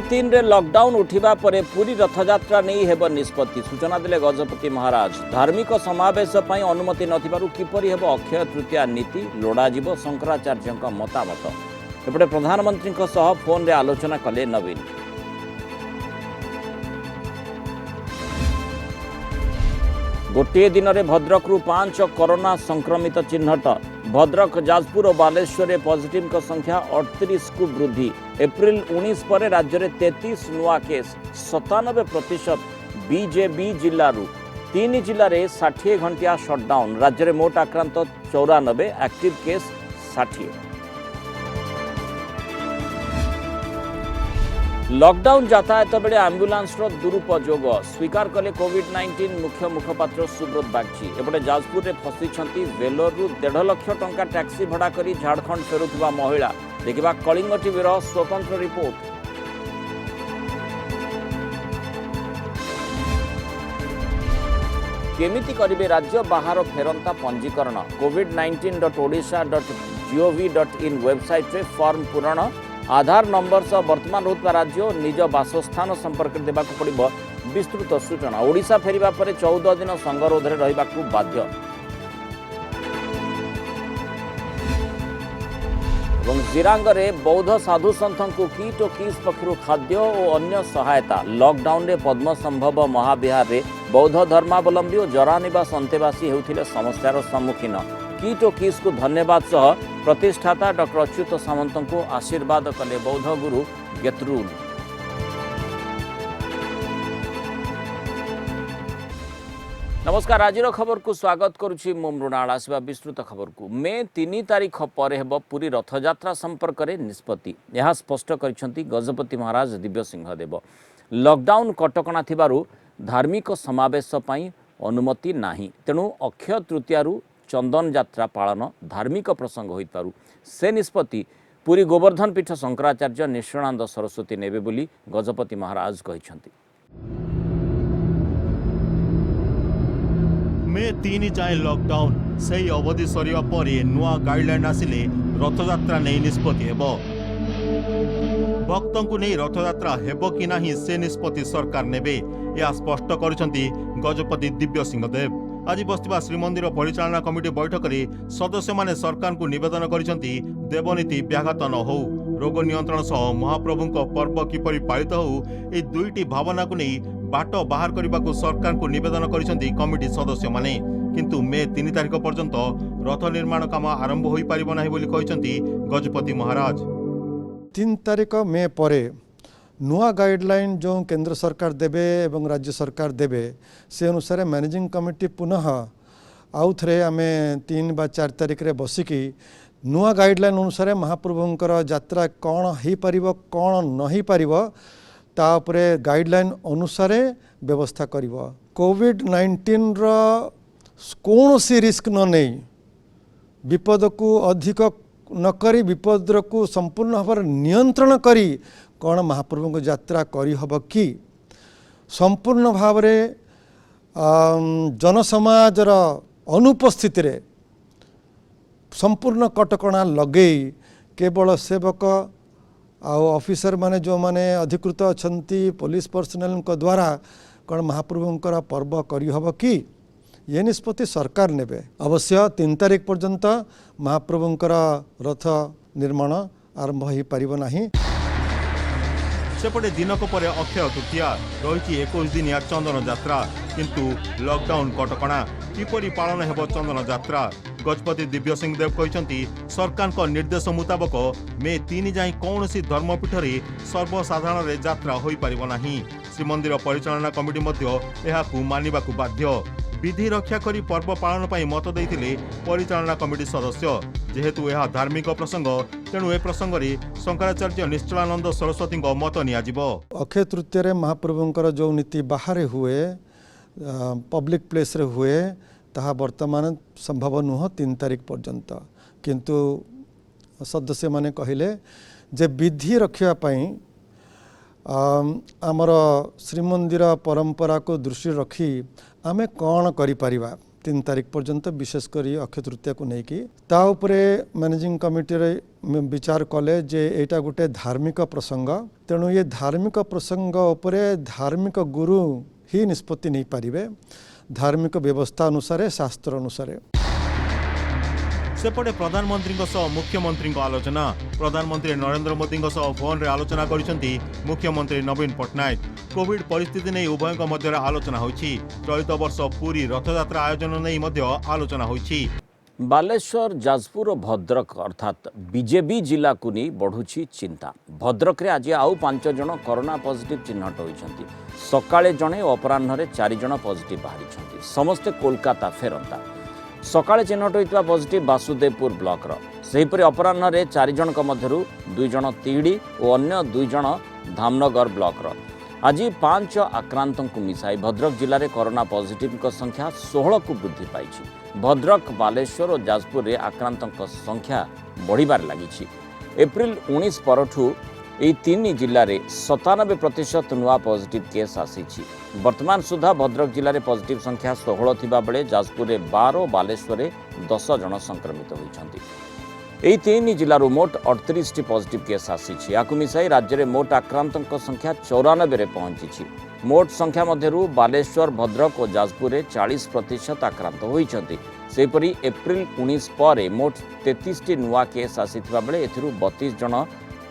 मे 3 रे लॉकडाउन उठिबा परे पूरी रथयात्रा नहीं हेब निष्पत्ति सूचना देले गजपति महाराज। धार्मिक समावेश पई अनुमति नथिबारु किपरि हेब अक्षय तृतीया नीति लोड़ाजिब शंकराचार्यक मतामत। एपटे प्रधानमंत्री सह फोन रे आलोचना कले नवीन। गोटे दिन में भद्रक 5 कोरोना संक्रमित चिन्हट। भद्रक जाजपुर और बालेश्वर पॉजिटिव संख्या 38 को वृद्धि। एप्रिल 19 पर राज्य में 33 नुआ केस 97% बीजेबी जिलू। 3 जिले में 60 घंटिया शटडाउन। राज्य में मोट आक्रांत 94, एक्टिव केस 60। लॉकडाउन यातायात बेले आंबुलांस दुरुपयोग स्वीकार कले कोविड-19 मुख्य मुखपात्र सुब्रत बागची। एपटे जाजपुर में फसी वेलोर 1.5 लाख टंका टैक्सी भड़ा करी झारखंड फेरुवा महिला। देखा कलिंग टीवी स्वतंत्र रिपोर्ट। केमिति करिवे राज्य बाहर फेरंता पंजीकरण। covid19.odisha.gov.in वेबसाइट रे फॉर्म पूरण। आधार नंबर सह वर्तमान होता राज्य और निज बासस्थान संपर्क देवा पड़ो विस्तृत सूचना। ओडिशा फेरिबा परे 14 दिन संगरोध में रहिबा बाध्य। जिरांग में बौद्ध साधु सन्थ को किट और किस पक्षर खाद्य और अन्य सहायता। लॉकडाउन में पद्म संभव महाविहार में बौद्ध धर्मावलंबी और जरानिवास अंतेवासी होते समस्यार सम्मुखीन। किट और किस को धन्यवाद सह प्रतिष्ठाता डॉक्टर अच्युत सामंत को आशीर्वाद कले बौद्ध गुरु गेतरुल। नमस्कार, आज खबर को स्वागत करुछि मु मृणाल। आसवा विस्तृत खबर को। मे 3 तारीख पर हेब पूरी रथयात्रा संपर्क में निष्पत्ति। यह स्पष्ट करिसेंती गजपति महाराज दिव्य सिंहदेव। लॉकडाउन कटकणा थिबारु धार्मिक समावेश पई अनुमति नाही। तेणु अक्षय तृतीयारु चंदन यात्रा पालन धार्मिक प्रसंग होई पारु से निष्पत्ति पूरी गोवर्धन पीठ शंकराचार्य निश्चलानंद सरस्वती नेबे बोली गजपति महाराज कहिसेंती। मे 3 जाए लॉकडाउन से अवधि सरिया परे नुआ गाइडलाइन आसिले रथयात्रा नहीं निष्पत्ति हेबो। भक्तों को नहीं रथयात्रा हेबो कि नाही से निष्पत्ति सरकार नेबे या स्पष्ट करिसेंती गजपति दिव्य सिंहदेव। आज बसवा श्रीमंदिर परिचालना कमिटी बैठक में सदस्य माने सरकार को निवेदन करिसेंती देवनीति व्याघात न हो, रोग नियंत्रण सह महाप्रभु पर्व किपरि पालित हो, ए दुईटी भावना को नहीं बाट बाहर करने को सरकार को निवेदन करिसेंती कमिटी सदस्य माने। किंतु मे 3 तारीख पर्यंत रथ निर्माण काम आरंभ होई परिबो नाही बोली कहिसेंती गजपति महाराज। 3 तारीख मे परे नुआ गाइडलाइन जो केंद्र सरकार देबे एवं राज्य सरकार देबे से अनुसार मैनेजिंग कमिटी पुनः आउ थे आम 3 व 4 तारीख रे बसिकी नुआ गाइडलाइन अनुसार महाप्रभुंकर यात्रा कौन हो पारिबो कौन नहीं पारिबो ता उपरे गाइडलाइन अनुसार व्यवस्था करिबो। कोविड-19 रो कौन सी रिस्क न नहीं विपद को अधिक न करी विपद को संपूर्ण भाव नियंत्रण करी कौन महाप्रभु को यात्रा करी हब कि संपूर्ण भाव रे जनसमाजर अनुपस्थिति रे संपूर्ण कटकणा लगे केवल सेवक ऑफिसर माने जो माने अधिकृत अछंती पुलिस पर्सनल द्वारा कौन महाप्रभुंकर पर्व करी हब कि ये निष्पत्ति सरकार नेबे। अवश्य 3 तारीख पर्यंत महाप्रभुंकर रथ निर्माण आरंभ हो पारिबो नाही। सेपटे दिनक पर अक्षय तृतीया रही 21 दिनिया चंदन यात्रा। किंतु लॉकडाउन कटकणा किपरि पालन हेब चंदन यात्रा। गजपति दिव्य सिंहदेव कहते सरकार को निर्देश मुताबक मे 3 जाए कौन सी धर्मपीठ में सर्वसाधारण रे यात्रा हो पारिबो नाही। श्रीमंदिर परिचालना कमिटी मध्य मानिबा बाध्य। विधि रक्षा करी पर्व पालन पर मत देते परिचालना कमिटी सदस्य। जेहेतु यह धार्मिक प्रसंग तेणु ए प्रसंग में शंकराचार्य निश्चलानंद सरस्वती मत नियाजिबो। अक्षय तृतीय रे महाप्रभुंकर जो नीति बाहर हुए पब्लिक प्लेस रे हुए ताहा वर्तमान संभव नुह 3 तारीख पर्यंत। किंतु सदस्य माने कहिले जे विधि रखिया पई आमर श्रीमंदिर परंपरा को दृष्टि रखी आमे कौन करि परिबा 3 तारिख पर्यंत विशेषकर अक्षय तृतीया को लेकिन ता उपरे मैनेजिंग कमिटी विचार कले जे एटा गोटे धार्मिक प्रसंग तेणु ये धार्मिक प्रसंग उपरे धार्मिक गुरु ही निष्पत्ति नहीं पारिबे धार्मिक व्यवस्था अनुसार शास्त्र अनुसार। सेपटे प्रधानमंत्री मुख्यमंत्री आलोचना प्रधानमंत्री नरेंद्र मोदी फोन रे आलोचना करिसेंती मुख्यमंत्री नवीन पट्टनायक कोविड परिस्थिति नहीं उभय मध्य आलोचना होईछि चलित वर्ष पूरी रथयात्रा आयोजन नहीं मध्य आलोचना होईछि। बालेश्वर जाजपुर और भद्रक अर्थात बीजेपी जिला को नहीं बढ़ुची चिंता भद्रक रे आज आउ 5 जन कोरोना पॉजिटिव चिन्हट होइछंती सकाळे जणे अपराह्न 4 जन पॉजिटिव बाहरी समस्ते कोलकाता फेरंता सकाळे चिन्हट होइतबा पॉजिटिव वासुदेवपुर ब्लॉक सेहीपरि अपराह्न 4 जन मध्यरु 2 जन तिहिडी और अन्य 2 जन धामनगर ब्लॉक आज 5 आक्रांतों को मिसाई भद्रक जिले में कोरोना पॉजिटिव संख्या 16 को वृद्धि पाई भद्रक बालेश्वर और जाजपुर में आक्रांतों संख्या बढ़िबार लगी एप्रिल 19 परठू यह 3 जिले में 97% नुआ पॉजिटिव केस आसी वर्तमान सुधा भद्रक जिले में पॉजिटिव संख्या 16 थिबा बेले जाजपुर में 12 बालेश्वर में 10 जन संक्रमित होइछंती यही 3 जिलूर मोट 38 पॉजिटिव केस आसी या मिसाई राज्य में मोट आक्रांतों संख्या 94 रे पहुंची मोट संख्या मध्यरु बालेश्वर भद्रक और जाजपुर में 40% आक्रांत होइछंती सेपरि एप्रिल 19 पर मोट 33 नुआ केस आसीथिबा बेले एथिरु 32 जन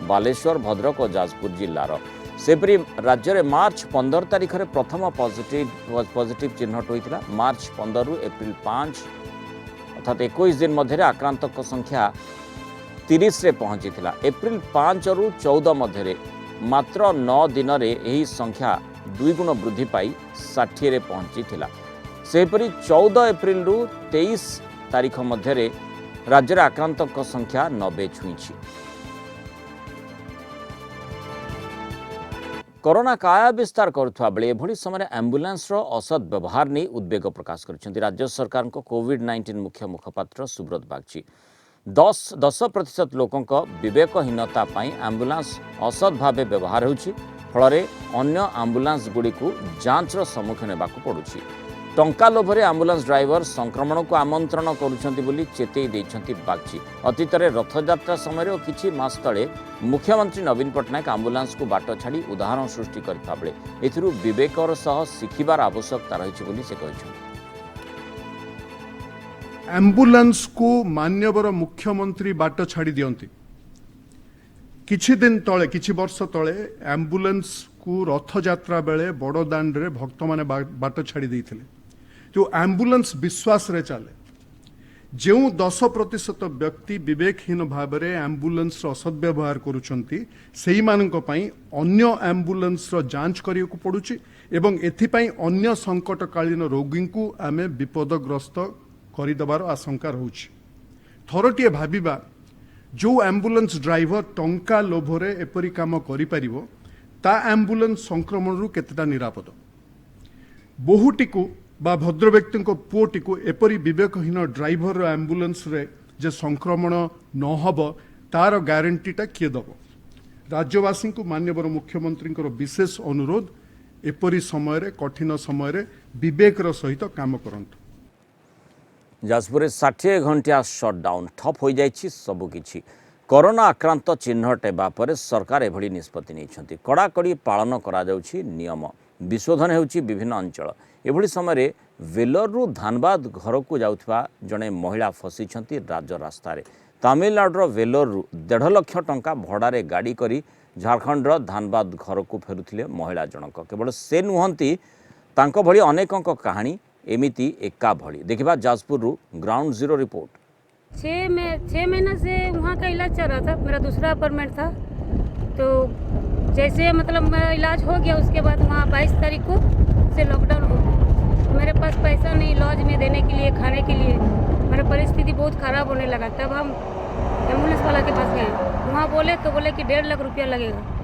बालेश्वर भद्रक और जाजपुर जिल्लार सेपरि राज्य में मार्च 15 तारिख में प्रथम पॉजिटिव चिन्हट होइतिला मार्च 15 रु एप्रिल 5 अर्थात 21 दिन मध्य आक्रांतक संख्या 30 रे पहुंची एप्रिल 5 रु 14 मध्य मात्र 9 दिन में यही संख्या 2 गुण वृद्धि पाई 60 रे पहुंची सेपरि 14 एप्रिल रु 23 तारिख मध्य राज्य में आक्रांतक संख्या 90 छुई। कोरोना काया विस्तार करुवा बेले एभली समय एम्बुलेंस असद व्यवहार नहीं उद्वेग प्रकाश कर राज्य सरकार को कोविड-19 मुख्य मुखपात्र सुब्रत बागची 10% लोकों विवेकहीनता एम्बुलेंस असद भाव व्यवहार होउछि फल अन्य एम्बुलेंस गुड़ी को जांचर सम्मुखीन होगाक पड़ुछि टंका लोभरे एम्बुलेंस ड्राइवर संक्रमण को आमंत्रण करुछंती बोली चेतई देइछंती बागची अतीत में रथयात्रा समय और किछि मास तले मुख्यमंत्री नवीन पट्टनायक एम्बुलेंस को बाट छाड़ी उदाहरण सृष्टि करता बेले एथिरु विवेकर सह शिखिबार आवश्यकता रही बोली से कहिछंती। एम्बुलेंस को मान्यवर मुख्यमंत्री बाट छाड़ी दियंती किछि दिन तले किछि वर्ष तले एम्बुलेंस को रथयात्रा बेले बड़ दांड रे भक्त माने बाट छाड़ी देइथिले जो एम्बुलेंस विश्वास रे चले जो 10% व्यक्ति विवेकहीन भाव में एम्बुलेंस असद्व्यवहार करुछंती सेही मानक पई अन्य एम्बुलेंस रो जांच करियो पड़ुछि एवं एथिपई अन्य संकटकालीन रोगी को आमे विपदग्रस्त करिदबार आशंका रहउछि थरटिए भाबिबा जो एम्बुलेंस ड्राइवर टंका लोभरे एपरी काम करि परिबो ता एम्बुलेंस संक्रमण रु केतेटा निरापद बहुटी को बा भद्र व्यक्ति पुओटी को एपरी विवेकहीन ड्राइवर एम्बुलेंस रे जे संक्रमण न हब तार ग्यारंटीटा किए दब राज्यवासी को माननीय मुख्यमंत्री विशेष अनुरोध एपरी समय कठिन समय विवेकर सहित काम करंतु। जाजपुर 60 घंटिया शटडाउन ठप हो जाइछि सबुकिछि कोरोना आक्रांत चिन्हट हेबा पर सरकार एभली निष्पत्ति नहीं कड़ाकड़ी पालन करा जाउछि नियम विशोधन होउछि विभिन्न अंचल एभली समय वेलोरु धानबाद घर को जाउथबा जड़े महिला फसी राज रास्तार तमिलनाडुर वेलोरु 1.5 लाख टंका भड़ारे गाड़ी करी झारखंडर धानबाद घर को फेरुथिले महिला जनक केवल से नुहंती तांको भली अनेकों कहानी एमिति एका भली देखिबा जाजपुर ग्राउंड जीरो रिपोर्ट। 6 महीना से वहाँ का इलाज चल रहा था मेरा दूसरा अपार्टमेंट था तो जैसे मतलब मेरा इलाज हो गया उसके बाद वहाँ 22 तारीख को से लॉकडाउन हो गया मेरे पास पैसा नहीं लॉज में देने के लिए खाने के लिए मेरा परिस्थिति बहुत ख़राब होने लगा तब हम एम्बुलेंस वाला के पास गए वहाँ बोले तो बोले कि 1.5 लाख रुपया लगेगा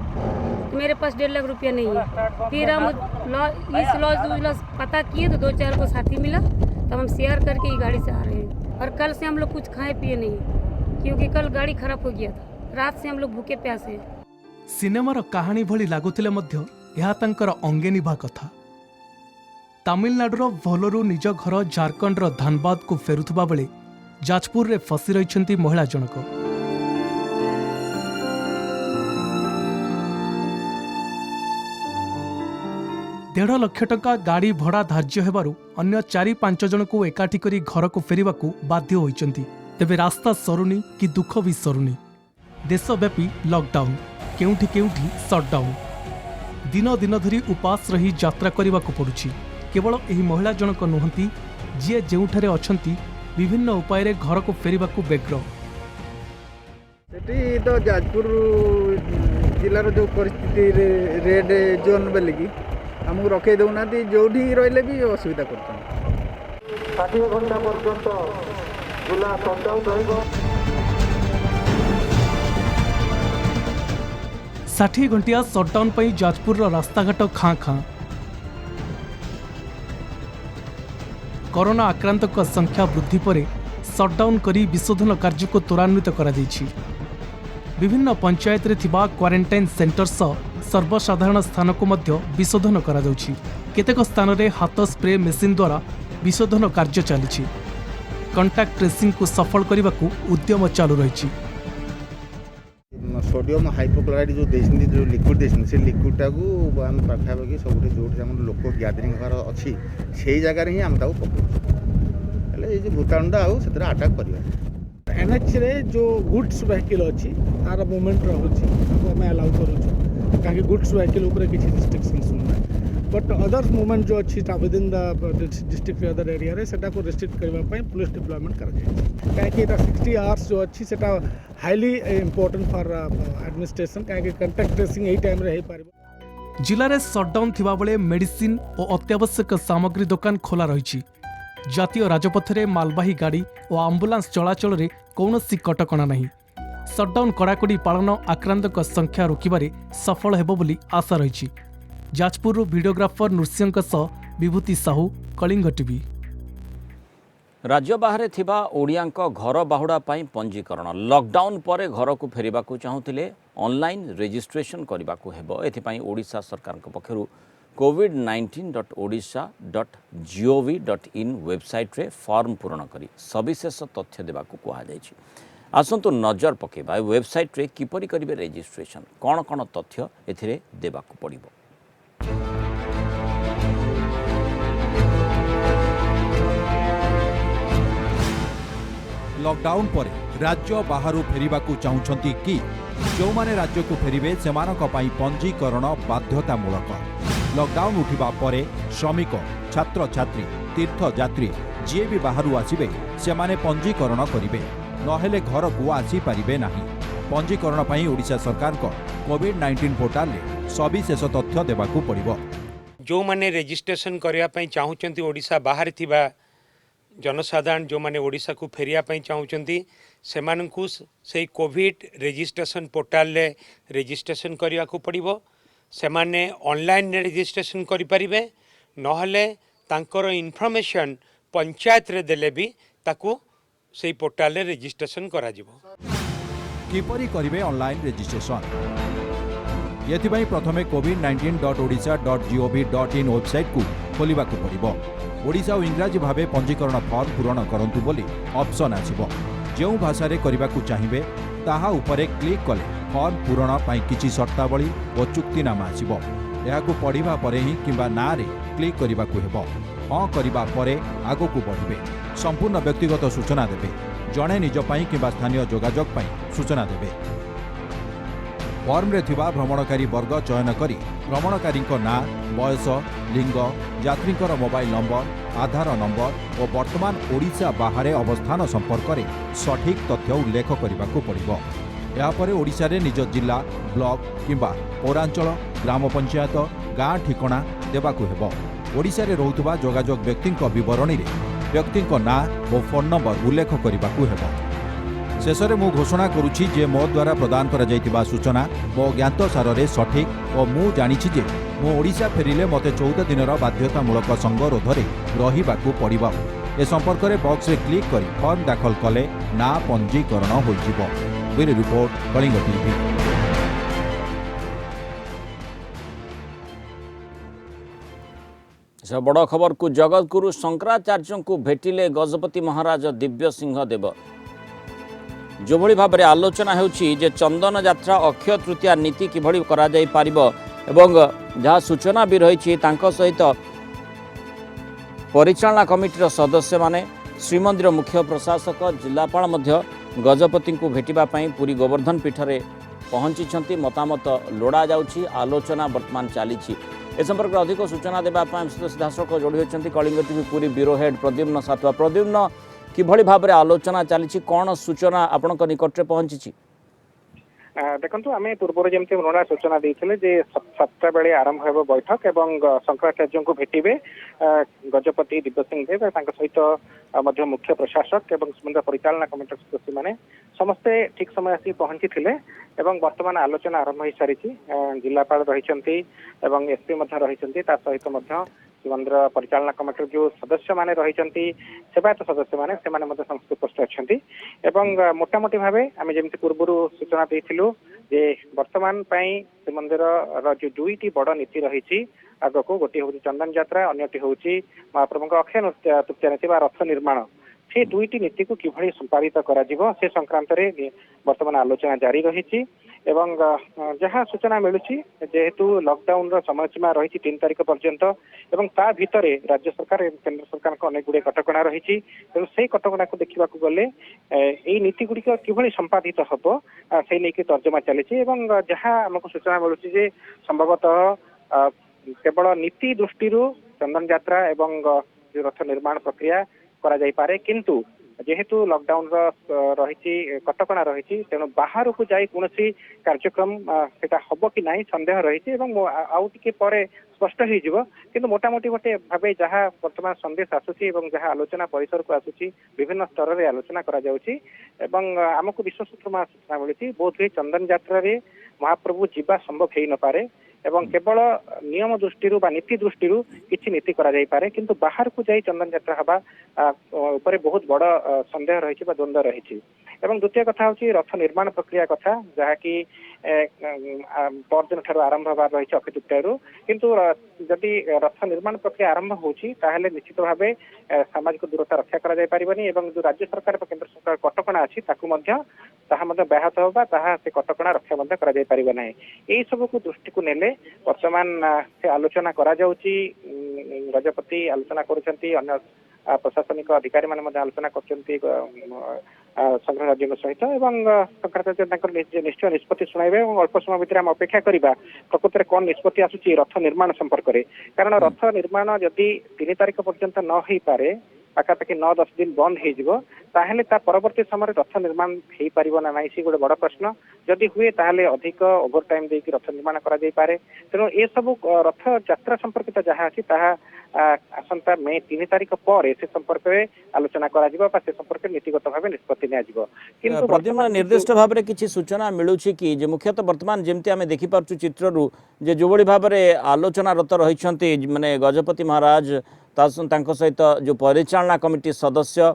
तो मेरे पास 1.5 लाख रुपया नहीं है फिर हम इस लॉज पता किए तो 2-4 को साथी मिला तो हम शेयर करके ये गाड़ी से आ रहे हैं और कल से हम लोग कुछ खाए पिए नहीं क्योंकि कल गाड़ी खराब हो गया था रात से हम लोग भूखे प्यासे हैं। सिनेमार कहानी भली लागुतिले मध्य यह तांकर अंगे निभा कथा तामिलनाडुर भोलरू निज घर झारखंडर धानबाद को फेरुवा बेले जाजपुर रे फसी रही महिला जनक। 1.5 लाख टका गाड़ी भड़ा धार्य हेबारु अन्य 4-5 जन को एकाठी करी घर को फेरिबा को बाध्य होइचंती। तेबे रास्ता सरुनी कि दुख भी सरुनी। देशव्यापी लॉकडाउन, केउठी केउठी सटडाउन। दिन दिन धरी उपास रही यात्रा करने को पड़ुछि। केवल एही महिला जनक नुहंती जिए जेउठारे अछंती विभिन्न उपाय घर को फेरिबा को व्यग्र। सेठी तो जाजपुर जिलार जो परिस्थिति रेड जोन बेले की आमको रखे दौना जो रही भी असुविधा कर 60 घंटा पर्यंत जिला सटडाउन रहिबो। 60 घंटिया सटडाउन पर जाजपुर रास्ताघाट खाँ खाँ। कोरोना आक्रांतक संख्या वृद्धि पर सटडाउन करी विशोधन कार्य को त्वरान्वित करा दैछि। विभिन्न पंचायत रे थिबा क्वारंटाइन सेंटर सह सर्वसाधारण स्थान को मध्य विशोधन करा जाउछि। केतेक स्थान रे हाथ स्प्रे मेसिन द्वारा विशोधन कार्य चली। कंटाक्ट ट्रेसिंग को सफल करने को उद्यम चालू रही। सोडियम हाइपोक्लोराइड जो देशनी जो लिक्विड देशनी से लिक्विडटा को आम पाखापाखि सब जो लोक ग्यादरिंग होगार अच्छी से जगार ही आम पकड़ ये भूताणुटा आउ आटाक कर एनएच रे जो गुड्स व्हीकल अच्छी तार मूवमेंट रोचे आम अलाउ करूँ कहीं गुड्स व्हीकल उपर किसी रिस्ट्रिक्शन सुनना बट अदर्स मूवमेंट जो अच्छी with in the district other area रे सेटा को रेस्ट्रिक्ट करने पुलिस डिप्लॉयमेंट कर कहीं 60 आवर्स जो अच्छी सेटा हाईली इंपोर्टेंट फॉर एडमिनिस्ट्रेशन कहीं कंटाक्ट ट्रेसिंग यही टाइम रे हो पारिबो। जिले में सटडाउन थिबा बेले मेडिसिन और अत्यावश्यक सामग्री दुकान खोला रही। जातीय राजपथ में मालबाही गाड़ी और आंबुलांस चलाचल में कौनसी कटकणा नहीं। सटडाउन कड़ाकड़ी पालन आक्रांतक संख्या रोकबारे सफल हेबो बोली आशा रही। जाजपुर वीडियोग्राफर नृसिंह सह विभूति साहू, कलिंग टीवी। राज्य बाहर थिबा ओडियांक घर बाहुड़ा पाई पंजीकरण लॉकडाउन पर घर को फेरिबा को चाहूतिले ऑनलाइन रजिस्ट्रेशन करबा को हेबो। एथिपाई ओडिशा सरकार पक्षरु covid19.odisha.gov.in वेबसाइट रे फॉर्म पूरण करी सविशेष तथ्य देबा को कहा जायछि। आसंतु नजर पकेबा वेबसाइट रे किपरि करिवे रजिस्ट्रेशन, कोन कोन तथ्य एथिरे देबा को पड़िबो। लॉकडाउन पर राज्य बाहर फेरिबा को चाहूछंती कि जो माने राज्य को फेरिबे सेमानक पई पंजीकरण बाध्यतामूलक। लॉकडाउन उठिबा परे श्रमिक, छात्र छात्री, तीर्थयात्री जी भी बाहर आसिबे सेमाने पंजीकरण करिवे, नहेले घर को आसी पारिबे नाही। पंजीकरण पई ओडिशा सरकार को कोविड-19 पोर्टल रे सविशेष तथ्य देबाकू पड़िबो। जो माने रजिस्ट्रेशन करिया पई चाहूचंती ओडिशा बाहर थिबा जनसाधारण जो माने ओडिशा को फेरिया पई चाहूचंती सेमानकू से कोविड रजिस्ट्रेशन पोर्टल रे रजिस्ट्रेशन करिया को पड़िबो। सेमाने ऑनलाइन रजिस्ट्रेशन करि परिबे, नहले तांकर इन्फॉर्मेशन पंचायत रे देले भी ताकू से पोर्टल रे रजिस्ट्रेशन करा जिवो। किपरि करिवे ऑनलाइन रजिस्ट्रेशन येथिबाई प्रथमे covid19.odisha.gov.in वेबसाइट को खोलिबा को पड़िबो। ओडिशा और इंग्राजी भावे पंजीकरण फॉर्म पूरण करंतु बोली ऑप्शन आसिबो। जो भाषा रे करिबा को चाहिबे ताहा उपरे क्लिक कले फॉर्म पूरण पाई किछि शर्तावली और चुक्तिनामा आसिबो। एहाकू पढ़िबा परे ही किंबा ना रे क्लिक करिबा को हेबो। हाँ करिबा परे आगो को बढ़िबे, संपूर्ण व्यक्तिगत सूचना देबे, जणे निज पाई किंबा स्थानीय जोगाजोग पाई सूचना देबे। फॉर्म रे थिबा भ्रमणकारी वर्ग चयन करी भ्रमणकारी ना, बयस, लिंग, यात्रीकर मोबाइल नंबर, आधार नंबर और वर्तमान ओडिशा बाहर अवस्थान संपर्क में सठिक तथ्य उल्लेख करने पड़िबो। यापर ओडिशा रे निज जिला, ब्लॉक किंबा पौरांचल, ग्राम पंचायत, गाँ ठिकणा देबाकू हेबो। ओडिशा रे रहुतबा जोगाजोग व्यक्तिंक विवरणी रे व्यक्तिंक ना और फोन नंबर उल्लेख करने हेबो। शेषे मु घोषणा करुछि जे मो द्वारा प्रदान करा जायतिबा सूचना मो ज्ञातसार रे सठिक और मु जानिछि जे मो ओडिशा फेरिले मते 14 दिनर बाध्यतामूलक संगरोध रे रहिबाकू पड़िबो। ए संपर्क रे बॉक्स रे क्लिक करी फॉर्म दाखल कले ना पंजीकरण होइजिबो। Bureau report, Kalinga TV. अच्छा बड़ खबर को जगतगुरु शंकराचार्य को भेटिले गजपति महाराज दिव्य सिंह देव जो भली भाव आलोचना होउछि जे चंदन यात्रा अक्षय तृतीया नीति किभଳି करा जाई पारिबो एवं जहाँ सूचना भी रही सहित परिचालना कमिटीर सदस्य माने श्रीमंदिर मुख्य प्रशासक जिलापाल मध्य गजपति को भेटिबा पई पुरी गोवर्धन पीठरे पहुंची मतामत लोड़ा जाउछि आलोचना वर्तमान चली ए संपर्क में अधिक सूचना देवा सीधासख जोड़ी होती Kalinga TV Puri bureau head Pradyumna Satua Pradyumna किभଳି भाव आलोचना चली कौन सूचना आपण निकट में पहुंची देखो आम पूर्व जमी मृणा सूचना देते जे 7टा बेले आरंभ हो बैठक एवं शंकराचार्य को भेटे गजपति दिव्य सिंह देव सहित मुख्य प्रशासक एवं श्रीमंदिर परिचालना कमिटी सदस्य मैंने समस्ते ठीक समय आसी पहुंची थे एवं वर्तमान आलोचना आरंभ हो सारी जिलापाल रही एसपी रही सहित श्रीमंदिर परिचालना कमिटी जो सदस्य मैंने रही सेवायत सदस्य मैंने समस्त उपस्थित अच्छा मोटामोटी भाव आम जमी पूर्व सूचना देलु जे वर्तमान श्रीमंदिर जो दुईटी बड़ नीति रही आग को गोटे हूँ चंदन यात्रा अन्यटी हूँ महाप्रभु अक्षय तृतीया नीति रथ निर्माण से दुईटी नीति को किभଳି संपादित करा जीवो से संक्रांत रे वर्तमान आलोचना जारी रही एवं जहाँ सूचना मिलूँ जेहेतु लॉकडाउन समय सीमा रही 3 तारिख पर्यंत एवं ता भितर राज्य सरकार केंद्र सरकार को अनेक गुड़े कटकणा रही तेणु से कटकणा को देखा गले यही नीति गुड़िक किभଳି संपादित हम से नहीं तर्जमा चली जहाँ आमको सूचना मिलूँ संभवतः केवल नीति दृष्टि चंदन यात्रा एवं रथ निर्माण प्रक्रिया करा जाई पारे किंतु जेहेतु लॉकडाउन रही कटकणा रही तेणु बाहर को जाई कोनोसी कार्यक्रम सेटा हबो कि नहीं संदेह रही आउ टिके परे स्पष्ट हो किंतु मोटामोटी गोटे भाव जहाँ वर्तमान संदेश आसूची जहाँ आलोचना परिसर को आसूची विभिन्न स्तर में आलोचना करा जाउची एवं आमको विश्वसूत्र सूचना मिली बोध हुए चंदन यात्रा रे महाप्रभु जीवा संभव हो न पारे एवं केवल नियम दृष्टि नीति दृष्टि किसी नीति करा जाई पारे किंतु बाहर को जाई चंदन यात्रा हवा ऊपर बहुत बड़ संदेह रही द्वंद्व रही एवं द्वितीय कथा हूँ रथ निर्माण प्रक्रिया कथा जहाँकि परदिन ठार आरंभ होबार रही अक्षय तृतीया किंतु जदि रथ निर्माण प्रक्रिया आरंभ होची ताहेले निश्चित भाव सामाजिक दूरता रक्षा करा जाई परिबनी एवं जो राज्य सरकार केंद्र सरकार कटकणा अच्छी व्याहत होगा से कटकणा रक्षा करा जाई परिबा नाही एई सब को दृष्टि को नेले वर्तमान से आलोचना करा जाउची गजपति आलोचना करुछंती अन्य प्रशासनिक अधिकारी माने आलोचना करछंती शंकराचार्य सहित एवं शंकराचार्य निश्चय निष्पत्ति शुणाइबे और अल्प समय भितर हम अपेक्षा करबा प्रकृत कौन निष्पत्ति आसुची रथ निर्माण संपर्क में कारण रथ निर्माण जदि 3 तारिख पर्यंत न हो पारे पाखापाखि 9-10 दिन बंद हो ताहले ता परवर्ती समय रथ निर्माण हो पारिबो ना नाही सी गोटे बड़ प्रश्न जदि हुए ताहले अधिक ओवर टाइम देकी रथ निर्माण करा जाई पारे तेणु ए सब रथ यात्रा संपर्कित जहाँ अच्छी ताहा आसंता मे 3 तारिख पर से संपर्क में आलोचना करा जिवो से संपर्क नीतिगत भाव निष्पत्ति निया जिवो किंतु प्रतिमा निर्दिष्ट भाव में किसी सूचना मिलूची कि जे मुख्यतः वर्तमान जेमती आमे देखि पारछु चित्ररू जे जोबड़ी भाव में आलोचना रत रहिछंती माने गजपति महाराज तांको सहित जो परिचालना कमिटी सदस्य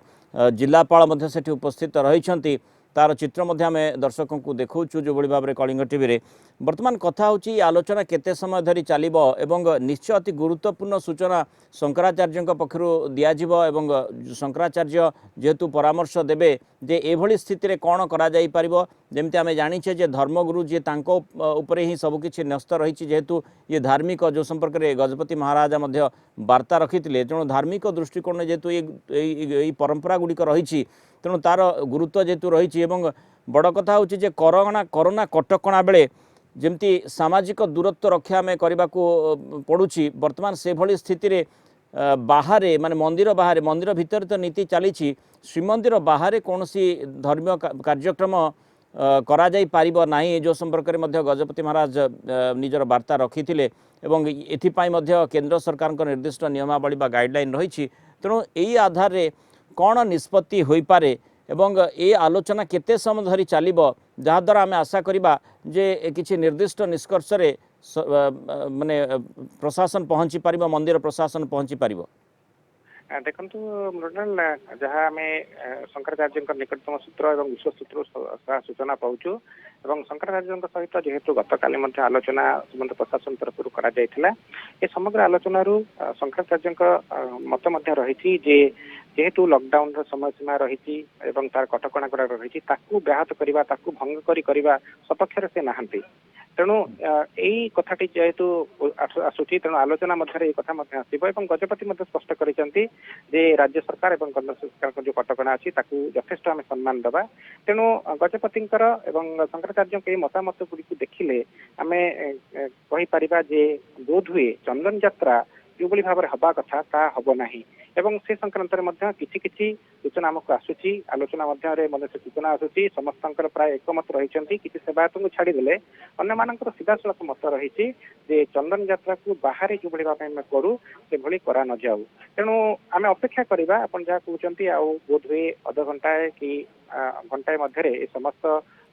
जिलापाल मध्य सेठी उपस्थित रहिछंती तार चित्र मध्य आम दर्शकों को देखौछु जो बड़ी भाव में कलिंग टीवी रे वर्तमान कथा होची आलोचना केते समय धरी चलिबो एवं निश्चय अति गुरुत्वपूर्ण सूचना शंकराचार्य पक्षरु दियाजिबो एवं शंकराचार्य जेहेतु परामर्श देबे जे एभली स्थिति रे कोन करा जाई परिबो जेमति आमे जानिछे जे धर्मगुरु जे तांको उपरे ही सब किछि न्यस्त रहिछि जेहेतु ये धार्मिक जो संपर्क रे गजपति महाराज मध्य वार्ता रखिथिले तेणु धार्मिक दृष्टिकोण जेहेतु ये परंपरा गुड़िक रहिछि तेणु तार गुरुत्व जेहेतु रही बड़ कथा हूँ जे कोरोना कटकणा बेले जमती सामाजिक दूरत्व रक्षा में करने को पड़ुछि वर्तमान से भली स्थिति रे बाहर माने मंदिर बाहर मंदिर भितर तो नीति चली श्रीमंदिर बाहर कौन धर्मीय कार्यक्रम करा जाई पारिबो नाही जो संपर्क में मध्य गजपति महाराज निजर वार्ता रखिथिले एवं एथिपाई मध्य केंद्र सरकार को निर्दिष्ट नियमावली बा गाइडलाइन रही तेणु यही आधार रे कौन निष्पत्ति होई पारे एवं ए आलोचना केते समय धरी चलिबो जहाद्वारा आम आशा करिबा जे किछि निर्दिष्ट निष्कर्ष रे माने प्रशासन पहुँची पारिबो मंदिर प्रशासन पहुँची पारिबो ଦେଖନ୍ତୁ ମୃଣାଲ ଯାହା ଆମେ ଶଙ୍କରାଚାର୍ଯ୍ୟଙ୍କ ନିକଟତମ ସୂତ୍ର ଏବଂ ବିଶ୍ୱ ସୂତ୍ରରୁ ସୂଚନା ପାଉଛୁ ଏବଂ ଶଙ୍କରାଚାର୍ଯ୍ୟଙ୍କ ସହିତ ଯେହେତୁ ଗତକାଲି ମଧ୍ୟ ଆଲୋଚନା ଶ୍ରୀମନ୍ତ ପ୍ରଶାସନ ତରଫରୁ କରାଯାଇଥିଲା ଏ ସମଗ୍ର ଆଲୋଚନାରୁ ଶଙ୍କରାଚାର୍ଯ୍ୟଙ୍କ ମତ ମଧ୍ୟ ରହିଛି ଯେ ଯେହେତୁ ଲକଡାଉନର ସମୟସୀମା ରହିଛି ଏବଂ ତାର କଟକଣା ଗୁଡ଼ାକ ରହିଛି ତାକୁ ବ୍ୟାହତ କରିବା ତାକୁ ଭଙ୍ଗ କରିବା ସପକ୍ଷରେ ସେ ନାହାନ୍ତି। ତେଣୁ ଏଇ କଥାଟି ଯେହେତୁ ଆସୁଛି ତେଣୁ ଆଲୋଚନା ମଧ୍ୟରେ ଏଇ କଥା ମଧ୍ୟ ଆସିବ ଏବଂ ଗଜପତି ମଧ୍ୟ ସ୍ପଷ୍ଟ କରିଛନ୍ତି ଯେ ରାଜ୍ୟ ସରକାର ଏବଂ କେନ୍ଦ୍ର ସରକାରଙ୍କ ଯୋଉ କଟକଣା ଅଛି ତାକୁ ଯଥେଷ୍ଟ ଆମେ ସମ୍ମାନ ଦେବା। ତେଣୁ ଗଜପତିଙ୍କର ଏବଂ ଶଙ୍କରାଚାର୍ଯ୍ୟଙ୍କ ଏଇ ମତାମତ ଗୁଡ଼ିକୁ ଦେଖିଲେ ଆମେ କହିପାରିବା ଯେ ବୋଧହୁଏ ଚନ୍ଦନ ଯାତ୍ରା ଯୋଉଭଳି ଭାବରେ ହବା କଥା ତାହା ହବ ନାହିଁ ଏବଂ ସେ ସଂକ୍ରାନ୍ତରେ ମଧ୍ୟ କିଛି କିଛି ସୂଚନା ଆମକୁ ଆସୁଛି ଆଲୋଚନା ମଧ୍ୟରେ ମଧ୍ୟ ସେ ସୂଚନା ଆସୁଛି ସମସ୍ତଙ୍କର ପ୍ରାୟ ଏକମତ ରହିଛନ୍ତି କିଛି ସେବାୟତଙ୍କୁ ଛାଡ଼ିଦେଲେ ଅନ୍ୟମାନଙ୍କର ସିଧାସଳଖ ମତ ରହିଛି ଯେ ଚନ୍ଦନ ଯାତ୍ରାକୁ ବାହାରେ ଯୋଉଭଳି ଭାବେ ଆମେ କରୁ ସେଭଳି କରା ନ ଯାଉ। ତେଣୁ ଆମେ ଅପେକ୍ଷା କରିବା ଆପଣ ଯାହା କହୁଛନ୍ତି ଆଉ ବୋଧହୁଏ ଅଧଘଣ୍ଟାଏ କି ଘଣ୍ଟାଏ ମଧ୍ୟରେ ଏ ସମସ୍ତ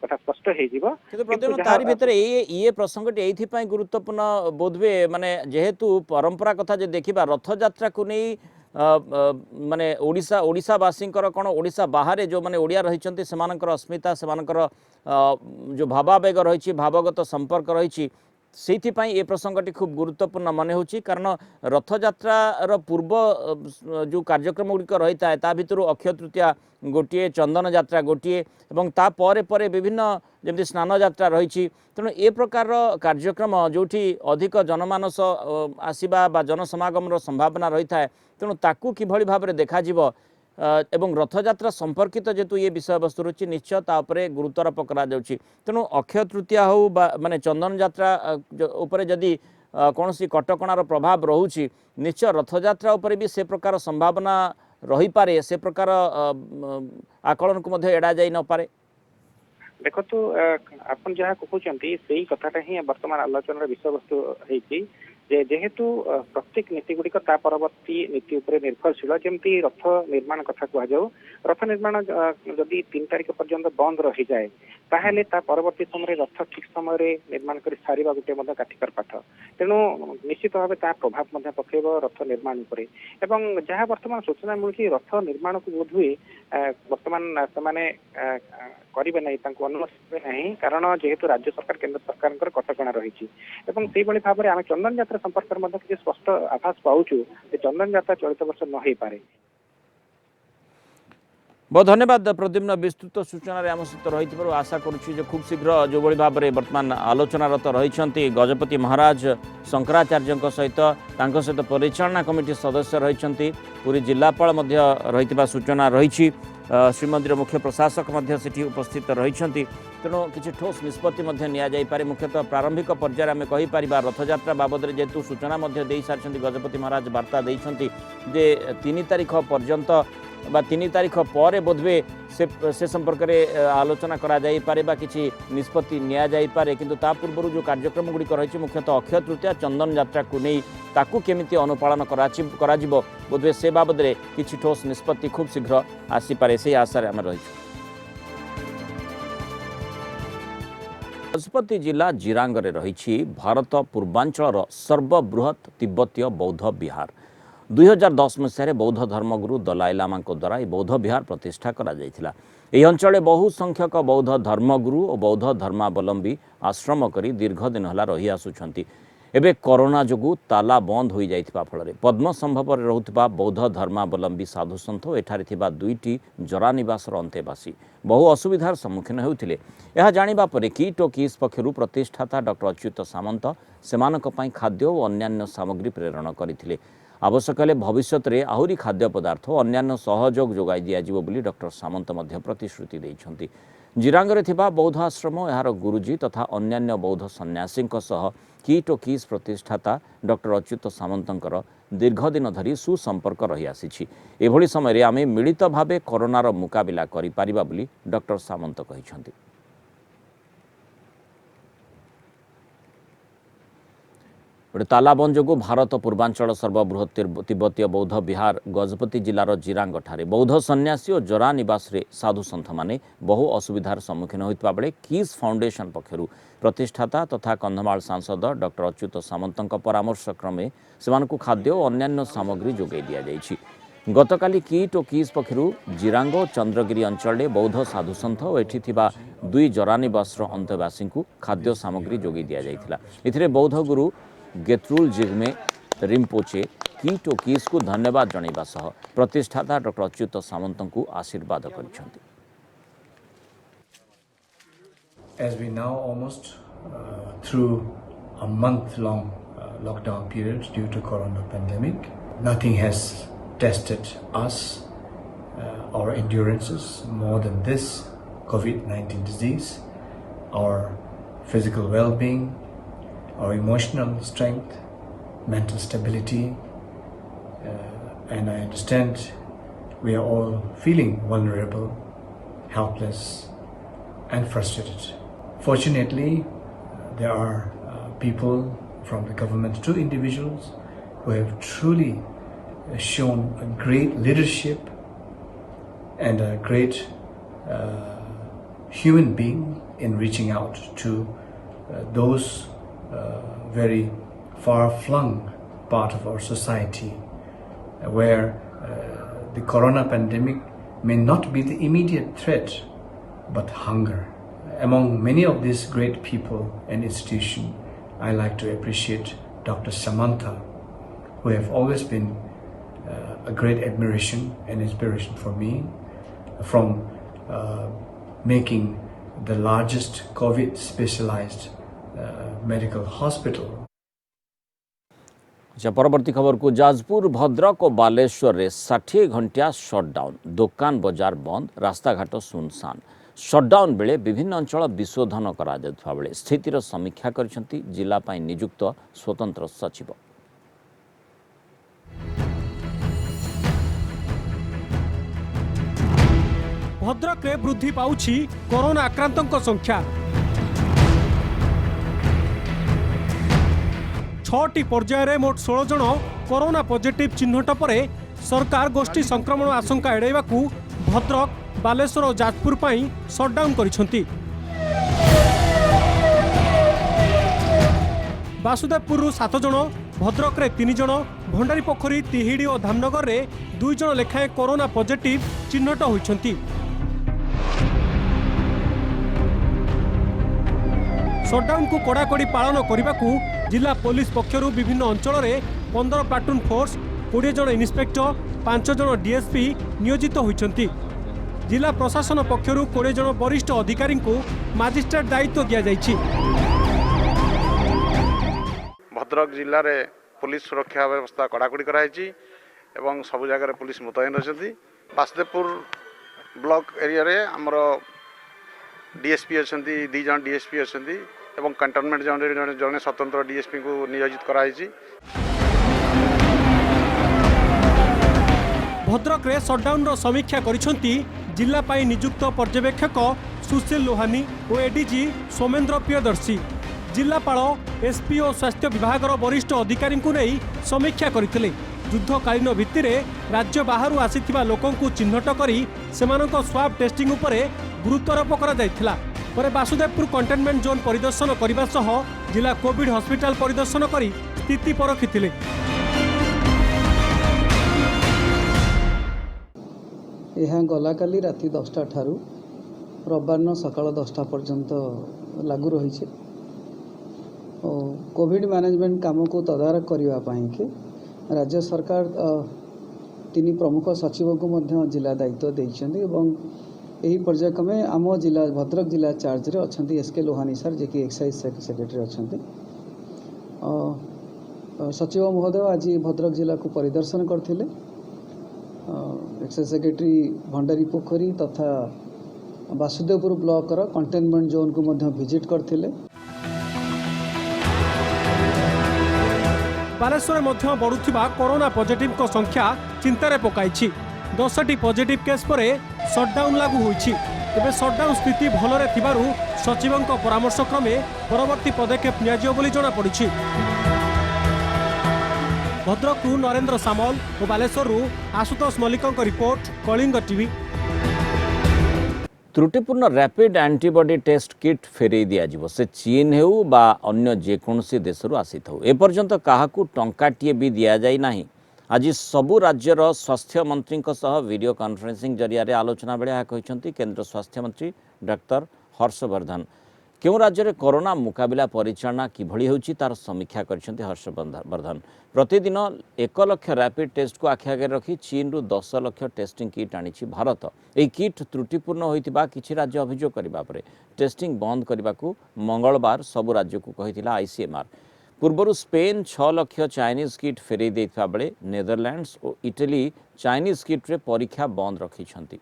କଥା ସ୍ପଷ୍ଟ ହେଇଯିବ। କିନ୍ତୁ ପ୍ରଦ୍ୟୁମ୍ନ ତାରି ଭିତରେ ଇଏ ପ୍ରସଙ୍ଗଟି ଏଇଥିପାଇଁ ଗୁରୁତ୍ୱପୂର୍ଣ୍ଣ ବୋଧହୁଏ ମାନେ ଯେହେତୁ ପରମ୍ପରା କଥା ଯଦି ଦେଖିବା ରଥଯାତ୍ରାକୁ ନେଇ ମାନେ ଓଡ଼ିଶାବାसीଙ୍କର କ'ଣ ଓଡ଼ିଶା ବାହାରେ ଯେଉଁମାନେ ଓଡ଼ିଆ ରହିଛନ୍ତି ସେମାନଙ୍କର अस्मिता ସେମାନଙ୍କର ଯେଉଁ ଭାବାବେଗ ରହିଛି ଭାବଗତ ସମ୍ପର୍କ ରହିଛି ସେଇଥିପାଇଁ ଏ ପ୍ରସଙ୍ଗଟି ଖୁବ୍ ଗୁରୁତ୍ୱପୂର୍ଣ୍ଣ ମନେ ହେଉଛି କାରଣ ରଥଯାତ୍ରାର ପୂର୍ବ ଯେଉଁ କାର୍ଯ୍ୟକ୍ରମ ଗୁଡ଼ିକ ରହିଥାଏ ତା ଭିତରୁ ଅକ୍ଷୟ ତୃତୀୟା ଗୋଟିଏ ଚନ୍ଦନ ଯାତ୍ରା ଗୋଟିଏ ଏବଂ ତା ପରେ ପରେ ବିଭିନ୍ନ ଯେମିତି ସ୍ନାନ ଯାତ୍ରା ରହିଛି। ତେଣୁ ଏ ପ୍ରକାରର କାର୍ଯ୍ୟକ୍ରମ ଯେଉଁଠି ଅଧିକ ଜନମାନସ ଆସିବା ବା ଜନସମାଗମର ସମ୍ଭାବନା ରହିଥାଏ ତେଣୁ ତାକୁ କିଭଳି ଭାବରେ ଦେଖାଯିବ ଏବଂ ରଥଯାତ୍ରା ସମ୍ପର୍କିତ ଯେହେତୁ ये विषयवस्तु रही निश्चय ता उपरे गुरुत्वारोप कराଯାଉଛି। ତେଣୁ ଅକ୍ଷୟ ତୃତୀୟା ହେଉ ବା ମାନେ ଚନ୍ଦନ ଯାତ୍ରା ଉପରେ ଯଦି କୌଣସି କଟକଣାର ପ୍ରଭାବ ରହୁଛି ନିଶ୍ଚୟ ରଥଯାତ୍ରା ଉପରେ ବି ସେ ପ୍ରକାର ସମ୍ଭାବନା ରହିପାରେ ସେ ପ୍ରକାର ଆକଳନକୁ ମଧ୍ୟ ଏଡ଼ାଯାଇ ନପାରେ। ଦେଖନ୍ତୁ ଆପଣ ଯାହା କହୁଛନ୍ତି ସେଇ କଥାଟା ହିଁ ବର୍ତ୍ତମାନ ଆଲୋଚନାର ବିଷୟବସ୍ତୁ ହେଇଛି ଯେ ଯେହେତୁ ପ୍ରତ୍ୟେକ ନୀତି ଗୁଡ଼ିକ ତା ପରବର୍ତ୍ତୀ ନୀତି ଉପରେ ନିର୍ଭରଶୀଳ ଯେମିତି ରଥ ନିର୍ମାଣ କଥା କୁହାଯାଉ ରଥ ନିର୍ମାଣ ଯଦି 3 ତାରିଖ ପର୍ଯ୍ୟନ୍ତ ବନ୍ଦ ରହିଯାଏ ତାହେଲେ ତା ପରବର୍ତ୍ତୀ ସମୟରେ ରଥ ଠିକ ସମୟରେ ନିର୍ମାଣ କରି ସାରିବା ଗୋଟେ ମଧ୍ୟ କାଠିକର ପାଠ। ତେଣୁ ନିଶ୍ଚିତ ଭାବେ ତା ପ୍ରଭାବ ମଧ୍ୟ ପକେଇବ ରଥ ନିର୍ମାଣ ଉପରେ ଏବଂ ଯାହା ବର୍ତ୍ତମାନ ସୂଚନା ମିଳୁଛି ରଥ ନିର୍ମାଣକୁ ବୋଧହୁଏ ବର୍ତ୍ତମାନ ସେମାନେ କରିବେ ନାହିଁ ତାଙ୍କୁ ଅନୁମତି ଦେବେ ନାହିଁ କାରଣ ଯେହେତୁ ରାଜ୍ୟ ସରକାର କେନ୍ଦ୍ର ସରକାରଙ୍କର କଟକଣା ରହିଛି ଏବଂ ସେଇଭଳି ଭାବରେ ଆମେ ଚନ୍ଦନ ଯାତ୍ରା ସମ୍ପର୍କରେ ମଧ୍ୟ କିଛି ସ୍ପଷ୍ଟ ଆଭାସ ପାଉଛୁ ଯେ ଚନ୍ଦନ ଯାତ୍ରା ଚଳିତ ବର୍ଷ ନ ହେଇପାରେ। बहुत धन्यवाद प्रद्युम्न विस्तृत सूचना आम सहित रही आशा करुच्ची खूब शीघ्र जो भाव में बर्तमान आलोचनारत रही गजपति महाराज शंकराचार्य सहित सहित परिचालना कमिटी सदस्य रही पुरी जिलापाल रही सूचना रही श्रीमंदिर मुख्य प्रशासक सेठी उपस्थित रही तेणु किसी ठोस निष्पत्ति नि मुख्यतः प्रारंभिक पर्यायर आम कहीपर रथयात्रा बाबद जेहेतु सूचना दे सारी गजपति महाराज वार्ता देते 3 तारिख पर्यंत 3 तारिख पर बोधवे से संपर्क में आलोचना करारे किसी निष्पत्ति निपारे किंतु ता पूर्व जो कार्यक्रम गुड़िक रही मुख्यतः अक्षय तृतीया चंदन यात्रा को नहीं ताकू केमिति अनुपालन कराजिबो बोधवे से बाबद किसी ठोस निष्पत्ति खूब शीघ्र आसीपारे से आशा आम रही। गजपति जिला जिरांगरे रही भारत पूर्वांचल सर्वबृहत तिब्बतीय बौद्ध विहार 2010 मसीह बौद्ध धर्मगुरु दलाई लामा द्वारा बौद्ध विहार प्रतिष्ठा करा जायथिला। एही अंचले बहु संख्यक बौद्ध धर्मगुरु और बौद्ध धर्मावलंबी आश्रम करी दीर्घ दिन हला रही आसुछंती। एबे कोरोना जोगु ताला बंद हो जाइथिबा फଳରେ पद्म संभव रहुथिबा बौद्ध धर्मावलंबी साधुसंत एठारे थिबा 2टी जरा निवासर अंतेवासी बहु असुविधार सम्मुखीन हेउथिले। यह जानिबा परे किट और किस पक्षरु प्रतिष्ठाता डॉक्टर अच्युत सामंत सेमानक पई खाद्य और अन्यान्य सामग्री प्रेरण करथिले। आवश्यक हेले भविष्य में आहुरी खाद्य पदार्थ और अन्यान्य सहयोग जोगाई दियाजिबो बोली डॉक्टर सामंत मध्य प्रतिश्रुति दैछंती। जिरांगरे थिबा बौद्ध आश्रम यार गुरुजी तथा अन्यान्य बौद्ध सन्यासी किट और किस प्रतिष्ठाता डॉक्टर अच्युत सामंतर दीर्घ दिन धरी सुसंपर्क रही आसी। एभली समय आमे मिलित भावे कोरोनार मुकाबिला करि पारिबा बोली डॉक्टर सामंत कहिछंती। गोटे तालाबंद जो भारत पूर्वांचल सर्वबृहत तिब्बतीय बौद्ध विहार गजपति जिलार जिरांग ठारे बौद्ध सन्यासी और जरा निवास साधु सन्थ माने बहु असुविधार सम्मुखीन होता बेले किस फाउंडेशन पक्षरु प्रतिष्ठाता तथा कंधमाल सांसद डॉक्टर अच्युत सामंत परामर्श क्रमे से खाद्य और अन्यान्य सामग्री जोगाई दि जाइछि। गतकाली किट और किस पक्षर जिरांग चंद्रगिरी अंचल बौद्ध साधुसंथ और एठी थिबा दुई जरानिवासर अंतवासी को खाद्य सामग्री जोगी दिया जाइथिला। इथिरे बौद्ध गुरु गेत्रुल जिग्मे रिम्पोचे किट और किस को धन्यवाद जणाइबा सह प्रतिष्ठाता डॉक्टर अच्युत सामंत को आशीर्वाद करिसेंति। As we now almost through a month-long lockdown period due to corona pandemic, nothing has tested us, our endurances more than this COVID-19 disease, our physical well-being, our emotional strength, mental stability, and I understand we are all feeling vulnerable, helpless, and frustrated. Fortunately, there are people from the government to individuals who have truly shown a great leadership and a great human being in reaching out to those very far-flung part of our society where the corona pandemic may not be the immediate threat but hunger. Among many of these great people and institutions, I like to appreciate Dr. Samantha, who have always been a great admiration and inspiration for me, from making the largest COVID specialized medical hospital. परवर्ती खबर को जाजपुर भद्रक और बालेश्वर रे 60 घंटिया shutdown, दुकान बजार बंद, रास्ताघाट सुनसान। Shutdown बेले विभिन्न अंचल विशोधन करा जाउथबा बेले स्थितिर समीक्षा करिसेंती जिला पाई नियुक्त स्वतंत्र सचिव। भद्रक रे वृद्धि पाउछि कोरोना आक्रांतक संख्या। 6टी पर्यायर मोट 16 जन कोरोना पॉजिटिव चिन्हट पर सरकार गोष्ठी संक्रमण आशंका एड़ाइबा भद्रक, बालेश्वर और जाजपुर पाई शटडाउन करिसेंती। बासुदेवपुर 7 जन, भद्रक रे 3 जन, भंडारीपोखरी, तिहिड़ी और धामनगर रे 2 जन लेखाएं कोरोना पॉजिटिव चिन्हट होइछंती। शटडाउन को कड़ाकड़ी पालन करने को जिला पुलिस पक्षर विभिन्न अंचल में 15 प्लाटून फोर्स, 20 जन इन्स्पेक्टर, 5 जन डीएसपी नियोजित होइछंती। जिला प्रशासन पक्षर 20 जन वरिष्ठ अधिकारी को मजिस्ट्रेट दायित्व दिया जाइछि। भद्रक जिले में पुलिस सुरक्षा व्यवस्था कड़ाकड़ी कराई एवं सब जगह पुलिस मुतयन रही। बासुदेवपुर ब्लॉक एरिया रे हमर डीएसपी अच्छा 2 जन डीएसपी अच्छा एवं कंटेनमेंट जोन जड़े स्वतंत्र डीएसपी को नियोजित कराई। भद्रक रे शटडाउन रो समीक्षा करिसेंती जिला पाई नियुक्त पर्यवेक्षक सुशील लोहानी और एडीजी सोमेन्द्र प्रियदर्शी। जिलापाल, एसपी और स्वास्थ्य विभाग वरिष्ठ अधिकारी को नहीं समीक्षा करते। युद्धकालीन भित्ति राज्य बाहर आसीथिबा लोकों को चिन्हट करी सेमानक स्वाब टेस्टिंग उपरे गुरुत्वारोप करा जायथिला। परे बासुदेवपुर कंटेनमेंट जोन परिदर्शन करने सह जिला कोविड हॉस्पिटल परिदर्शन करी स्थिति परखिथिले। यह गला काली राति 10टा ठारू रविवार सकाल 10टा पर्यंत लागू रही है। कोविड मैनेजमेंट काम को तदारख करने के राज्य सरकार 3 प्रमुख सचिव को जिला दायित्व देइछन्ती एवं यही पर्यायक्रमे आम जिला भद्रक जिला चार्ज रे अच्छा एसके लोहानी सर जे कि एक्साइज सेक्रेटरी अच्छा। सचिव महोदय आज भद्रक जिला को परिदर्शन करते। एक्साइज सेक्रेटरी भंडारीपोखरी तथा बासुदेवपुर ब्लॉक कंटेनमेंट जोन को विजिट करते। बालेश्वर मध्य बढ़ुथिबा कोरोना पॉजिटिव को संख्या चिंतार पकाई। 10टी पॉजिटिव केस पर शटडाउन लागू होइछि। तेबे शटडाउन स्थिति भलरे थिबारु सचिवंक परामर्श क्रमे परवर्ती पदक्षेप नियाजियो बोली जଣା पड़िछि। भद्रकरू नरेंद्र सामल और बालेश्वररू आशुतोष मल्लिकଙ୍କ रिपोर्ट, कलिंग टीवी। त्रुटिपूर्ण रैपिड एंटीबॉडी टेस्ट किट फेरई दिया से चीन हेउ बा अन्य जेकोसी देशरू आसी था एपर्यंत काहाकू टंकाटिए भी दि जाई नाही। आज सबु राज्यर स्वास्थ्य मंत्री वीडियो कॉन्फ्रेंसिंग जरिया आलोचना बेले यह कहते केंद्र स्वास्थ्य मंत्री डॉक्टर हर्षवर्धन क्यों राज्य में कोरोना मुकाबला परिचालना किभली होउछि तार समीक्षा करछन्ति हर्षवर्धन। प्रतिदिन 1 लाख रैपिड टेस्ट को आखि आगे रखी चीन रु 10 लाख टेस्टिंग किट आनी भारत। यह किट त्रुटिपूर्ण होइतिबा किछि राज्य अभियोग करबा परे टेस्टिंग बंद करने को मंगलवार सबु राज्य को कहिथिला आईसीएमआर। पूर्वर स्पेन 6 लाख चाइनीज किट फेरई देथिबा बेले नेदरलैंड्स और इटली चाइनीज किट रे परीक्षा बंद रखिछन्ति।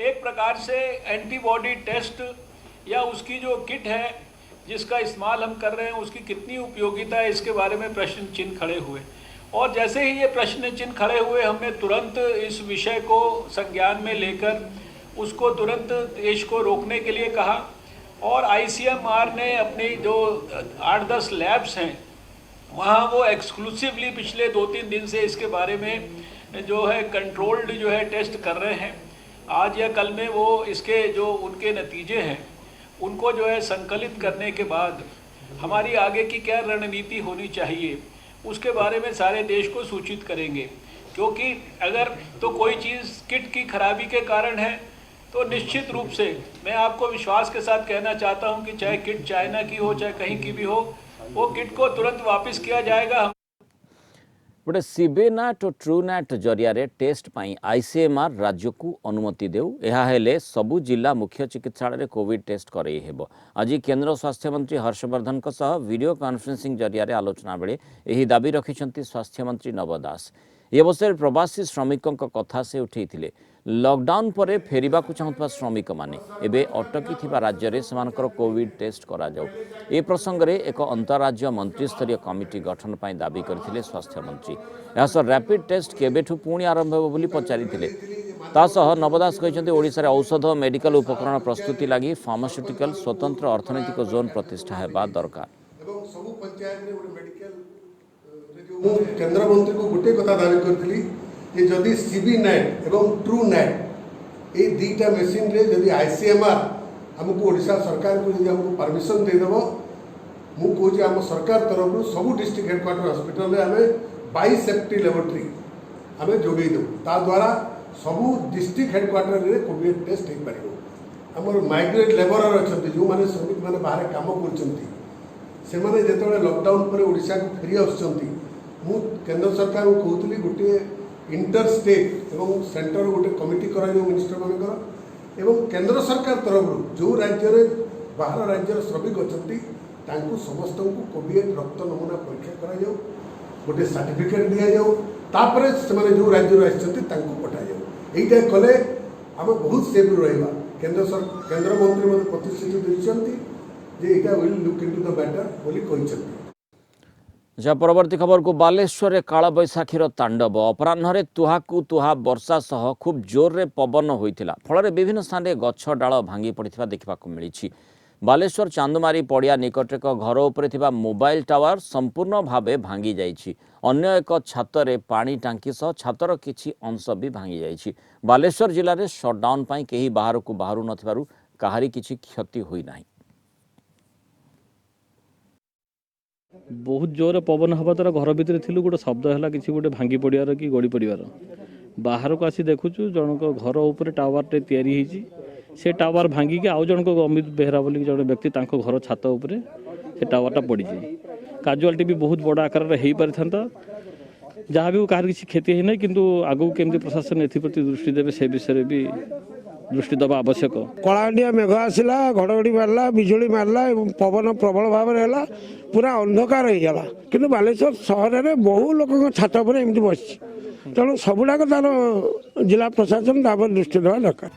एक प्रकार से एंटीबॉडी टेस्ट या उसकी जो किट है जिसका इस्तेमाल हम कर रहे हैं उसकी कितनी उपयोगिता है इसके बारे में प्रश्न चिन्ह खड़े हुए और जैसे ही ये प्रश्न चिन्ह खड़े हुए हमने तुरंत इस विषय को संज्ञान में लेकर उसको तुरंत देश को रोकने के लिए कहा और आईसीएमआर ने अपनी जो 8-10 लैब्स हैं वहाँ वो एक्सक्लूसिवली पिछले 2-3 दिन से इसके बारे में जो है कंट्रोल्ड जो है टेस्ट कर रहे हैं। आज या कल में वो इसके जो उनके नतीजे हैं उनको जो है संकलित करने के बाद हमारी आगे की क्या रणनीति होनी चाहिए उसके बारे में सारे देश को सूचित करेंगे। क्योंकि अगर तो कोई चीज़ किट की खराबी के कारण है तो निश्चित रूप से मैं आपको विश्वास के साथ कहना चाहता हूं कि चाहे किट चाइना की हो चाहे कहीं की भी हो वो किट को तुरंत वापस किया जाएगा। गोटे सीबेनाट और ट्रूनाट जरिया टेस्ट पाई आईसीएमआर राज्य को अनुमति देउ यह हेले सबु जिला मुख्य चिकित्सालय कोविड टेस्ट करई हेबो। आज केंद्र स्वास्थ्य मंत्री हर्षवर्धन वीडियो कॉन्फ्रेंसिंग जरिया आलोचना बेले यही दाबी रखिछन्ति स्वास्थ्य मंत्री नव दास। ये अवसर प्रवासी श्रमिकों कथा से उठे लॉकडाउन पर फेरिबा को चाहूबा श्रमिक माने एबे अटकी थिबा राज्य रे समानकर कोविड टेस्ट करा जाऊ। ए प्रसंग में एक अंतरराज्य मंत्रिस्तरीय कमिटी गठन पर दाबी करथिले स्वास्थ्य मंत्री। यह रैपिड टेस्ट केबेठु पुणी आरंभ हो बोली पचारिथिले। तासह नवदास कहते ओडिशा रे औषध मेडिकल उपकरण प्रस्तुति लगी फार्मास्यूटिकल स्वतंत्र अर्थनैतिक जोन प्रतिष्ठा हेबा दरकार। केंद्र मंत्री को गोटे कथा दावी करथिली कि जदि सीबी नेट एवं ट्रू नेट ये दुईटा मेसीन रे जदि आईसीएमआर हमको ओडिशा सरकार को जदि हमको परमिशन दे देबो मु कहूँ आम सरकार तरफ सबू डिस्ट्रिक्ट हेडक्वार्टर हॉस्पिटल रे हमें 22 सेफ्टी लेबोरेटरी हमें जोगई देव ता द्वारा सबू डिस्ट्रिक्ट हेडक्वार्टर रे कोविड टेस्ट हो पारिबो। हमर माइग्रेट लेबरर अछंती जो माने श्रमिक माने बाहर काम करछंती से माने जेतबे लॉकडाउन पर ओडिशा को फेरी आछंती मु केंद्र सरकार को कहूतली गोटे इंटर स्टेट एवं सेंटर गोटे कमिटी करा जो मिनिस्टर मानकर एवं केंद्र सरकार तरफ जो राज्य रे बाहर राज्यर श्रमिक अछंती तांकु समस्त को कोविड रक्त नमूना परीक्षा करा जाऊ गोटे सर्टिफिकेट दिया जाऊ तापर से जो राज्य आछंती तांकु पठा जाऊ। एइटा कले आम बहुत सेफ रहिबा। केंद्र मंत्री मते प्रतिश्रुति दैछंती जे एटा will look into the matter बोली कहिछंती। जहाँ परवर्ती खबर को बालेश्वर काल बैशाखीर तांडव अपराह्न तुहाकु तुहा वर्षा सह खूब जोर रे पवन होइतिला फल विभिन्न स्थान में गछ डाल भांगी पड़ता देखा मिली। बालेश्वर चांदुमारी पड़िया निकट एक घर उपर मोबाइल टावर संपूर्ण भावे भांगी जाइछि। अन्य एक छात रे पानी टांकी सह छातर किछि अंश भी भांगी जाइछि। बालेश्वर जिले में सटडाउन पाई केही बाहर को बाहरु नथिबारु काहारी किछि क्षति होई नाही। बहुत जोर पवन हवा द्वारा घर भितर थिलु गोटे शब्द है कि गोटे भांगी पड़ियार कि गड़ी पड़ियार बाहर को आसी देखुचु जनक घर उपर टावर टे तैयारी होइछि से टावर भांगिकी आउ जनक अमित बेहरा बोली जड़े व्यक्ति तांको घर छात उपरे से टावरटा पड़ी काजुआलिटी भी बहुत बड़ आकार हो पारि जहाँ भी कहार किसी क्षति है किंतु आगू केमती प्रशासन एप्रति दृष्टि देवे से विषय भी दृष्टि दबा आवश्यक। कलाहांडिया मेघ आसला घड़घड़ी मारला बिजुली मारला पवन प्रबल भाव है पूरा अंधकार हो गला किंतु बालेश्वर सहर में बहु लोक छात पर एमती बस तेणु सबुड़ाक तार जिला प्रशासन दृष्टि देवा दरकार।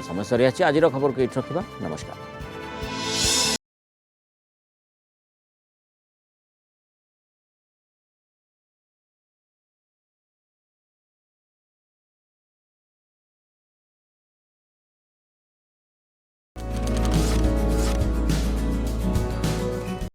समय सरी आज खबर को ये रखा। नमस्कार।